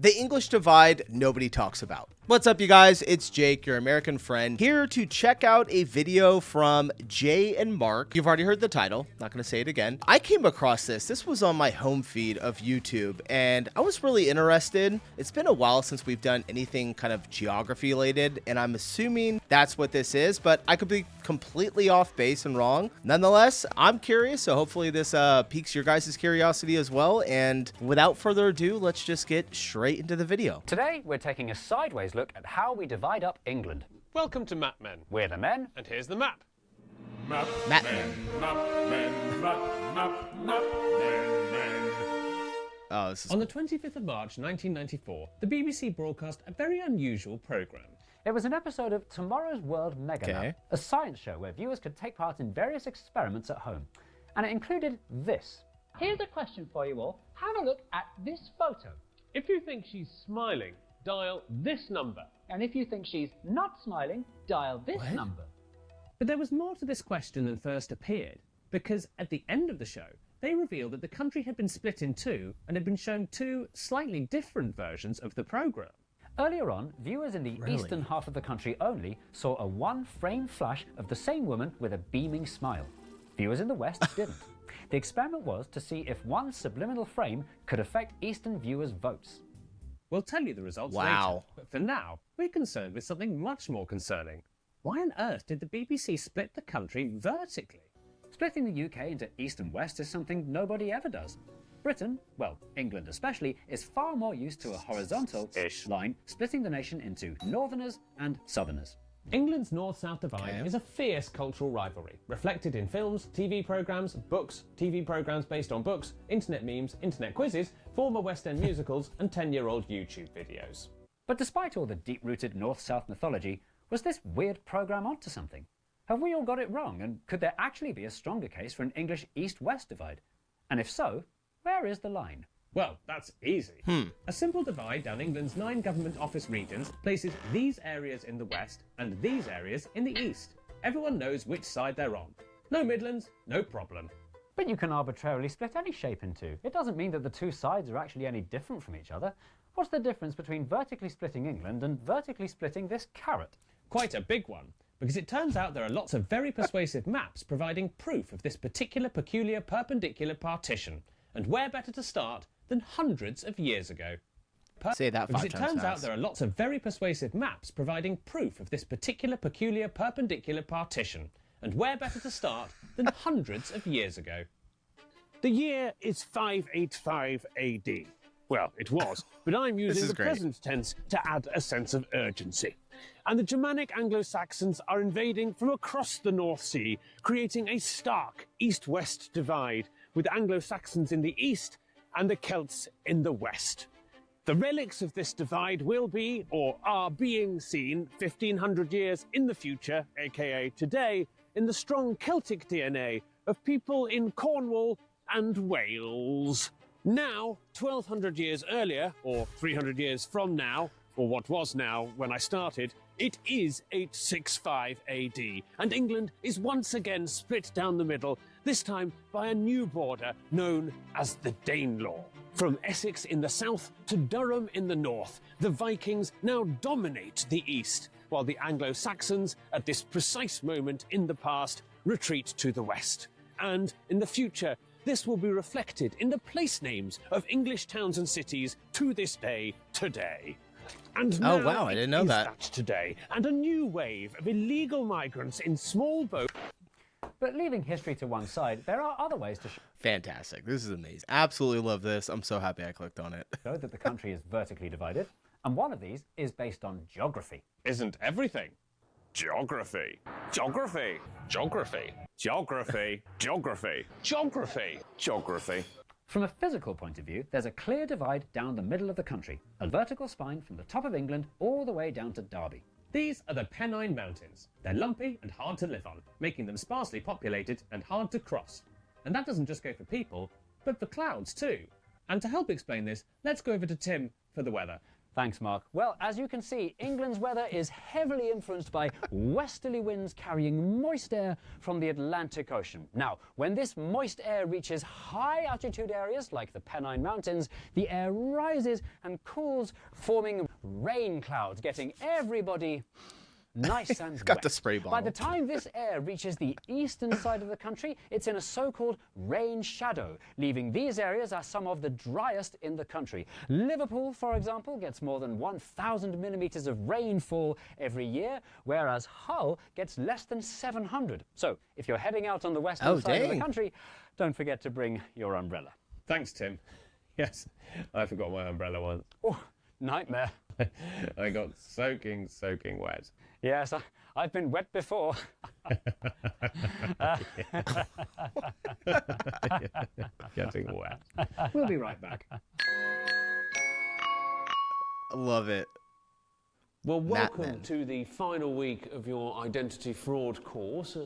The English divide nobody talks about. What's up, you guys? It's Jake, your American friend, here to check out a video from Jay and Mark. You've already heard the title, not gonna say it again. I came across this. This was on my home feed of YouTube, and I was really interested. It's been a while since we've done anything kind of geography related, and I'm assuming that's what this is, but I could be completely off base and wrong. Nonetheless, I'm curious, so hopefully this piques your guys' curiosity as well, and without further ado, let's just get straight into the video. Today, we're taking a sideways look at how we divide up England. Welcome to Map Men. We're the men, And here's the map. Map Men. Oh, this is On the 25th of March 1994, the BBC broadcast a very unusual programme. It was an episode of Tomorrow's World Mega Map, Okay. a science show where viewers could take part in various experiments at home. And it included this. Here's a question for you all. Have a look at this photo. If you think she's smiling, dial this number. And if you think she's not smiling, dial this What? number. But there was more to this question than first appeared, because at the end of the show, they revealed that the country had been split in two and had been shown two slightly different versions of the programme. Earlier on, viewers in the eastern half of the country only saw a one-frame flash of the same woman with a beaming smile. Viewers in the west didn't. The experiment was to see if one subliminal frame could affect eastern viewers' votes. We'll tell you the results Wow. later, but for now, we're concerned with something much more concerning. Why on earth did the BBC split the country vertically? Splitting the UK into east and west is something nobody ever does. Britain, well, England especially, is far more used to a horizontal-ish line splitting the nation into northerners and southerners. England's north-south divide is a fierce cultural rivalry, reflected in films, TV programmes, books, TV programmes based on books, internet memes, internet quizzes, former West End musicals, and 10-year-old YouTube videos. But despite all the deep-rooted north-south mythology, was this weird programme onto something? Have we all got it wrong, and could there actually be a stronger case for an English east-west divide? And if so, where is the line? Well, that's easy. A simple divide down England's 9 government office regions places these areas in the west and these areas in the east. Everyone knows which side they're on. No Midlands, no problem. But you can arbitrarily split any shape in two. It doesn't mean that the two sides are actually any different from each other. What's the difference between vertically splitting England and vertically splitting this carrot? Quite a big one, because it turns out there are lots of very persuasive maps providing proof of this particular peculiar perpendicular partition. And where better to start than hundreds of years ago? Say that 5 Because it times turns out fast. there are lots of very persuasive maps providing proof of this particular peculiar perpendicular partition. And where better to start than hundreds of years ago? The year is 585 AD. Well, it was, but I'm using is the great. present tense to add a sense of urgency. And the Germanic Anglo-Saxons are invading from across the North Sea, creating a stark east-west divide, with Anglo-Saxons in the east and the Celts in the west. The relics of this divide will be, or are being seen 1500 years in the future, aka today, in the strong Celtic DNA of people in Cornwall and Wales. Now, 1200 years earlier, or 300 years from now, or what was now when I started, it is 865 AD, and England is once again split down the middle, this time by a new border known as the Danelaw. From Essex in the south to Durham in the north, the Vikings now dominate the east, while the Anglo-Saxons, at this precise moment in the past, retreat to the west. And in the future, this will be reflected in the place names of English towns and cities to this day, today. And Oh, now wow, I didn't know it is that. today, and a new wave of illegal migrants in small boats. But leaving history to one side, there are other ways to Fantastic. This is amazing. Absolutely love this. I'm so happy I clicked on it. show that the country is vertically divided. And one of these is based on geography. Isn't everything? Geography. Geography. Geography. Geography. Geography. Geography. Geography. From a physical point of view, there's a clear divide down the middle of the country, a vertical spine from the top of England all the way down to Derby. These are the Pennine Mountains. They're lumpy and hard to live on, making them sparsely populated and hard to cross. And that doesn't just go for people, but for clouds too. And to help explain this, let's go over to Tim for the weather. Thanks, Mark. Well, as you can see, England's weather is heavily influenced by westerly winds carrying moist air from the Atlantic Ocean. Now, when this moist air reaches high altitude areas like the Pennine Mountains, the air rises and cools, forming rain clouds, getting everybody nice and Got wet. the spray bottle. By the time this air reaches the eastern side of the country, it's in a so-called rain shadow, leaving these areas as some of the driest in the country. Liverpool, for example, gets more than 1,000 millimeters of rainfall every year, whereas Hull gets less than 700. So, if you're heading out on the western side of the country, don't forget to bring your umbrella. Thanks, Tim. Yes, I forgot my umbrella once. Oh, nightmare. I got soaking wet. Yes, I've been wet before. Getting wet. We'll be right back. Love it. Well, welcome Men. to the final week of your identity fraud course.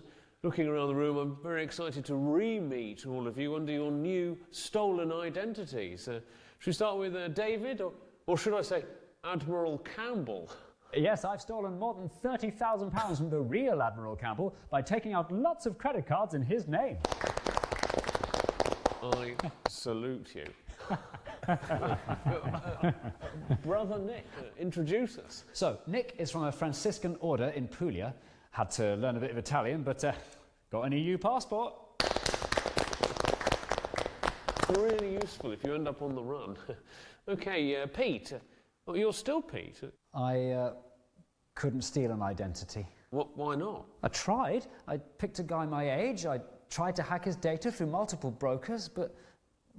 Looking around the room, I'm very excited to re-meet all of you under your new stolen identities. Should we start with David, or should I say Admiral Campbell? Yes, I've stolen more than £30,000 from the real Admiral Campbell by taking out lots of credit cards in his name. I salute you. Brother Nick, introduce us. So, Nick is from a Franciscan order in Puglia. Had to learn a bit of Italian, but got an EU passport. Really useful if you end up on the run. Okay, Pete. Oh, you're still Pete. I couldn't steal an identity. Why not? I tried. I picked a guy my age. I tried to hack his data through multiple brokers, but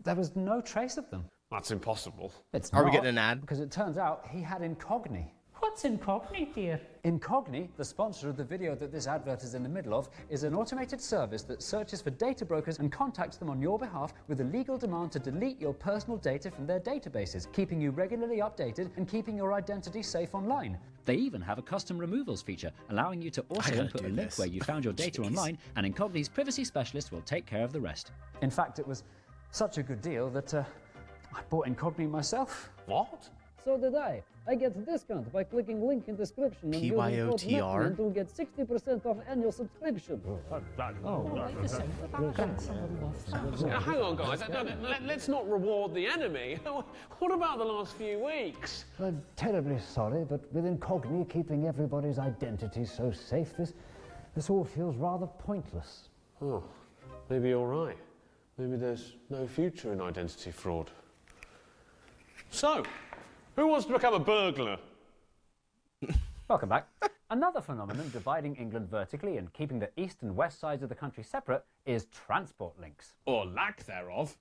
there was no trace of them. That's impossible. It's Are we not, getting an ad? Because it turns out he had Incogni. What's Incogni, dear? Incogni, the sponsor of the video that this advert is in the middle of, is an automated service that searches for data brokers and contacts them on your behalf with a legal demand to delete your personal data from their databases, keeping you regularly updated and keeping your identity safe online. They even have a custom removals feature, allowing you to also input a link where you found your data online, and Incogni's privacy specialist will take care of the rest. In fact, it was such a good deal that I bought Incogni myself. What? So did I. I get a discount by clicking link in description and using code PYOTR? NETMAN to get 60% off annual subscription. Hang on, guys. Let's not reward the enemy. What about the last few weeks? I'm terribly sorry, but with Incogni keeping everybody's identity so safe, this all feels rather pointless. Oh, maybe you're right. Maybe there's no future in identity fraud. So, who wants to become a burglar? Welcome back. Another phenomenon dividing England vertically and keeping the east and west sides of the country separate is transport links. Or lack thereof.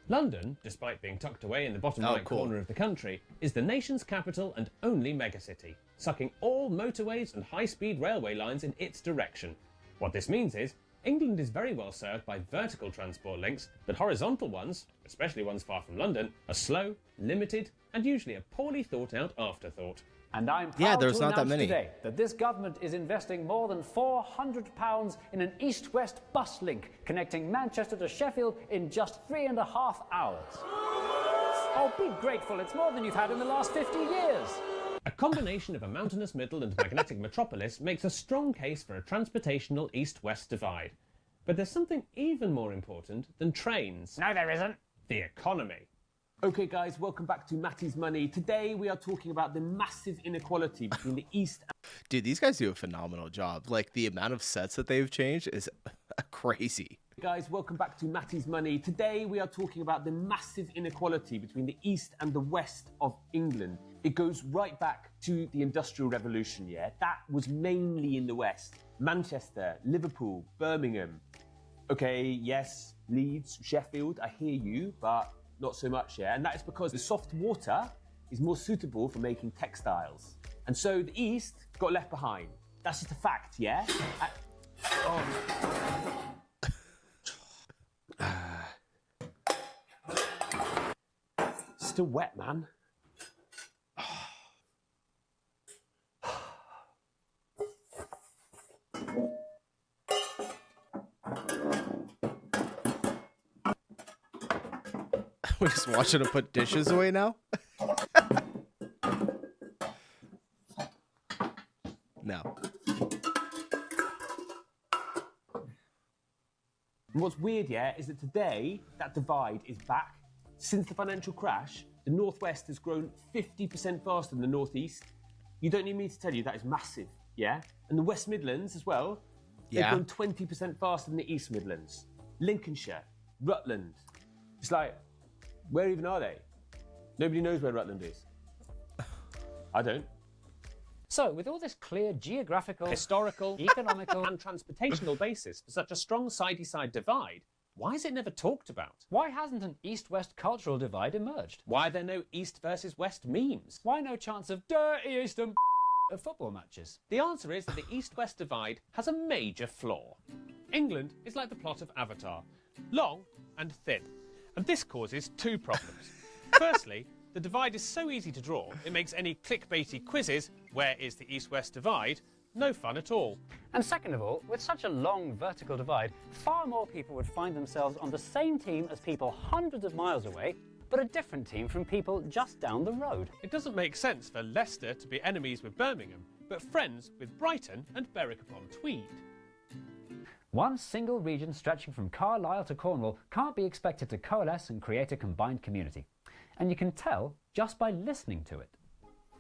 London, despite being tucked away in the bottom right corner of the country, is the nation's capital and only megacity, sucking all motorways and high-speed railway lines in its direction. What this means is, England is very well served by vertical transport links, but horizontal ones, especially ones far from London, are slow, limited, and usually a poorly thought out afterthought. And I'm proud there's to not that announce many. today that this government is investing more than £400 in an east-west bus link connecting Manchester to Sheffield in just 3.5 hours. Oh, be grateful, it's more than you've had in the last 50 years. A combination of a mountainous middle and magnetic metropolis makes a strong case for a transportational east-west divide. But there's something even more important than trains. No, there isn't. The economy. Okay, guys, welcome back to Matty's Money. Today we are talking about the massive inequality between the East and Dude, these guys do a phenomenal job. Like, the amount of sets that they've changed is crazy. Guys, welcome back to Matty's Money. Today we are talking about the massive inequality between the East and the West of England. It goes right back to the Industrial Revolution, yeah? That was mainly in the West. Manchester, Liverpool, Birmingham. Okay, yes, Leeds, Sheffield, I hear you, but not so much, yeah? And that is because the soft water is more suitable for making textiles. And so the East got left behind. That's just a fact, yeah? Still wet, man. We're just watching them put dishes away now. No. And what's weird, yeah, is that today that divide is back. Since the financial crash, the Northwest has grown 50% faster than the Northeast. You don't need me to tell you that is massive, yeah? And the West Midlands as well, they've grown 20% faster than the East Midlands. Lincolnshire, Rutland. It's like, where even are they? Nobody knows where Rutland is. I don't. So, with all this clear geographical, Historical, economical, and transportational basis for such a strong side-by-side divide, why is it never talked about? why hasn't an East-West cultural divide emerged? Why are there no East versus West memes? Why no chance of dirty Eastern of football matches? The answer is that the East-West divide has a major flaw. England is like the plot of Avatar, long and thin. And this causes two problems. Firstly, the divide is so easy to draw, it makes any clickbaity quizzes, where is the East-West divide, no fun at all. And second of all, with such a long vertical divide, far more people would find themselves on the same team as people hundreds of miles away, but a different team from people just down the road. It doesn't make sense for Leicester to be enemies with Birmingham, but friends with Brighton and Berwick-upon-Tweed. One single region stretching from Carlisle to Cornwall can't be expected to coalesce and create a combined community. And you can tell just by listening to it.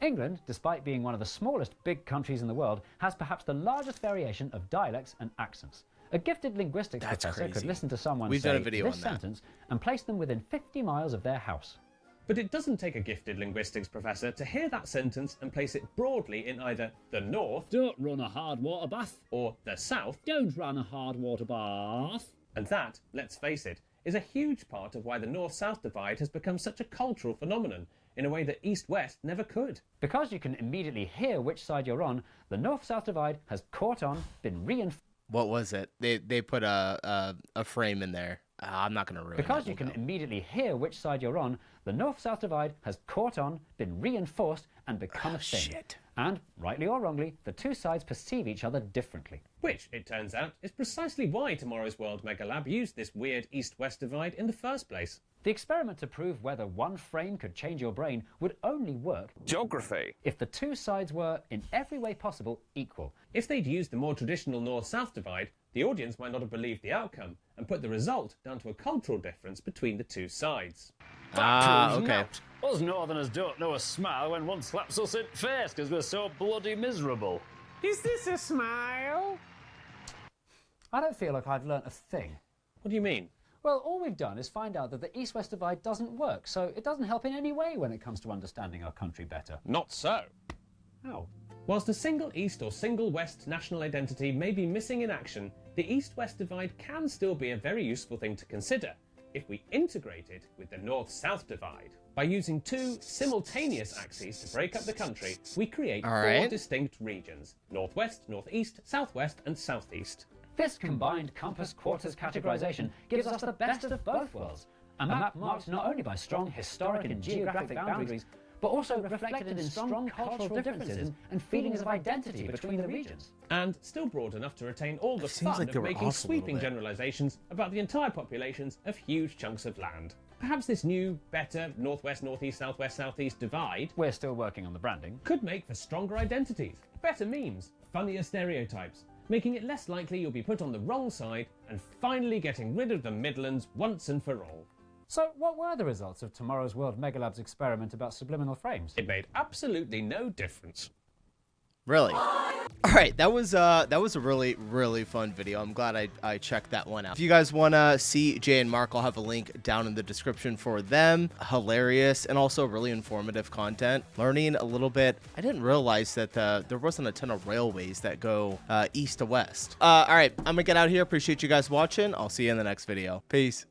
England, despite being one of the smallest big countries in the world, has perhaps the largest variation of dialects and accents. A gifted linguistics professor could listen to someone say this sentence and place them within 50 miles of their house. But it doesn't take a gifted linguistics professor to hear that sentence and place it broadly in either the north, Don't run a hard water bath. or the south, Don't run a hard water bath. and that, let's face it, is a huge part of why the north-south divide has become such a cultural phenomenon, in a way that East-West never could. Because you can immediately hear which side you're on, the north-south divide has caught on, been reinforced. What was it? They put a frame in there. I'm not going to ruin it. Because you can immediately hear which side you're on, the north-south divide has caught on, been reinforced, and become a thing. Shit. And, rightly or wrongly, the two sides perceive each other differently. Which, it turns out, is precisely why tomorrow's World Mega Lab used this weird East-West divide in the first place. The experiment to prove whether one frame could change your brain would only work Geography. if the two sides were, in every way possible, equal. If they'd used the more traditional north-south divide, the audience might not have believed the outcome and put the result down to a cultural difference between the two sides. Okay. Us northerners don't know a smile when one slaps us in the face because we're so bloody miserable. Is this a smile? I don't feel like I've learnt a thing. What do you mean? Well, all we've done is find out that the East-West divide doesn't work, so it doesn't help in any way when it comes to understanding our country better. Not so. How? Whilst a single East or single West national identity may be missing in action, the East-West divide can still be a very useful thing to consider if we integrate it with the North-South divide. By using two simultaneous axes to break up the country, we create four distinct regions: Northwest, Northeast, Southwest, and Southeast. This combined compass quarters categorization gives us the best of both worlds. A map marked not only by strong historic and geographic boundaries, but also reflected in strong cultural differences and feelings of identity between the regions. And still broad enough to retain all the fun of making sweeping generalizations about the entire populations of huge chunks of land. Perhaps this new, better Northwest, Northeast, Southwest, Southeast divide We're still working on the branding. could make for stronger identities, better memes, funnier stereotypes, making it less likely you'll be put on the wrong side and finally getting rid of the Midlands once and for all. So what were the results of tomorrow's World Mega Lab's experiment about subliminal frames? It made absolutely no difference. Really? All right, that was a really fun video. I'm glad I checked that one out. If you guys want to see Jay and Mark, I'll have a link down in the description for them. Hilarious and also really informative content. Learning a little bit. I didn't realize that there wasn't a ton of railways that go east to west. All right, I'm gonna get out of here. Appreciate you guys watching. I'll see you in the next video. Peace.